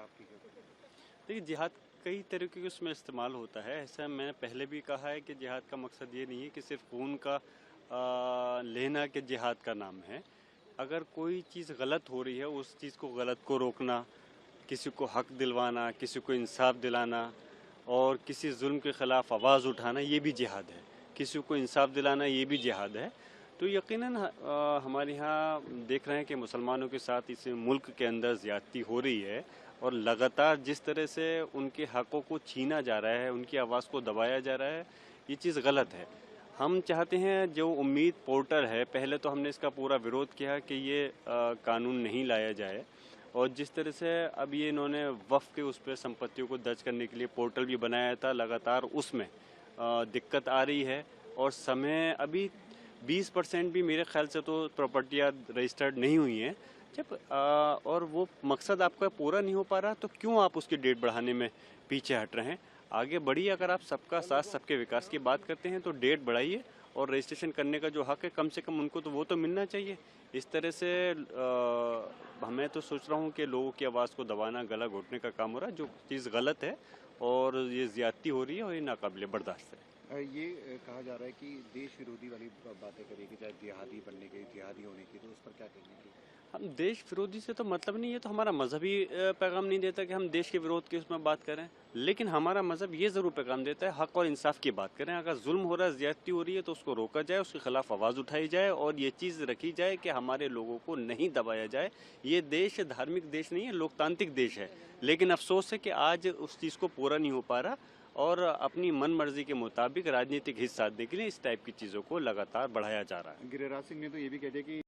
आपकी क्या? देखिए, जिहाद कई तरीके के उसमें इस्तेमाल होता है। ऐसा मैंने पहले भी कहा है कि जिहाद का मकसद ये नहीं है कि सिर्फ खून का लेना के जिहाद का नाम है। अगर कोई चीज़ गलत हो रही है, उस चीज़ को गलत को रोकना, किसी को हक दिलवाना, किसी को इंसाफ दिलाना और किसी जुल्म के ख़िलाफ़ आवाज़ उठाना, ये भी जिहाद है। किसी को इंसाफ दिलाना, ये भी जिहाद है। तो यकीनन हमारे यहाँ देख रहे हैं कि मुसलमानों के साथ इस मुल्क के अंदर ज़्यादती हो रही है और लगातार जिस तरह से उनके हक़ों को छीना जा रहा है, उनकी आवाज़ को दबाया जा रहा है, ये चीज़ गलत है। हम चाहते हैं जो उम्मीद पोर्टल है, पहले तो हमने इसका पूरा विरोध किया कि ये कानून नहीं लाया जाए और जिस तरह से अब ये इन्होंने वफ़ के उस पर संपत्तियों को दर्ज करने के लिए पोर्टल भी बनाया था, लगातार उसमें दिक्कत आ रही है और समय अभी 20% भी मेरे ख्याल से तो प्रॉपर्टियाँ रजिस्टर्ड नहीं हुई हैं। जब और वो मकसद आपका पूरा नहीं हो पा रहा तो क्यों आप उसकी डेट बढ़ाने में पीछे हट रहे हैं? आगे बढ़िए। अगर आप सबका साथ सबके विकास की बात करते हैं तो डेट बढ़ाइए और रजिस्ट्रेशन करने का जो हक है कम से कम उनको तो वो तो मिलना चाहिए। इस तरह से मैं तो सोच रहा हूँ कि लोगों की आवाज़ को दबाना, गला घोटने का काम हो रहा है, जो चीज़ गलत है और ये ज़्यादती हो रही है और ये नाकाबिले बर्दाश्त है। ये कहा जा रहा है कि देश विरोधी वाली बातें करेगी, चाहे जिहादी बनने की, जिहादी होने की, तो उस पर क्या कहेंगे? हम देश विरोधी से तो मतलब नहीं है, तो हमारा मज़हब ही पैगाम नहीं देता कि हम देश के विरोध की उसमें बात करें। लेकिन हमारा मज़हब ये ज़रूर पैगाम देता है हक़ और इंसाफ की बात करें। अगर जुल्म हो रहा है, ज़्यादती हो रही है तो उसको रोका जाए, उसके ख़िलाफ़ आवाज़ उठाई जाए और ये चीज़ रखी जाए कि हमारे लोगों को नहीं दबाया जाए। ये देश धार्मिक देश नहीं है, लोकतांत्रिक देश है। लेकिन अफसोस है कि आज उस चीज़ को पूरा नहीं हो पा रहा और अपनी मन मर्जी के मुताबिक राजनीतिक हित साधने के लिए इस टाइप की चीज़ों को लगातार बढ़ाया जा रहा है। गिरिराज सिंह ने तो ये भी कह दिया कि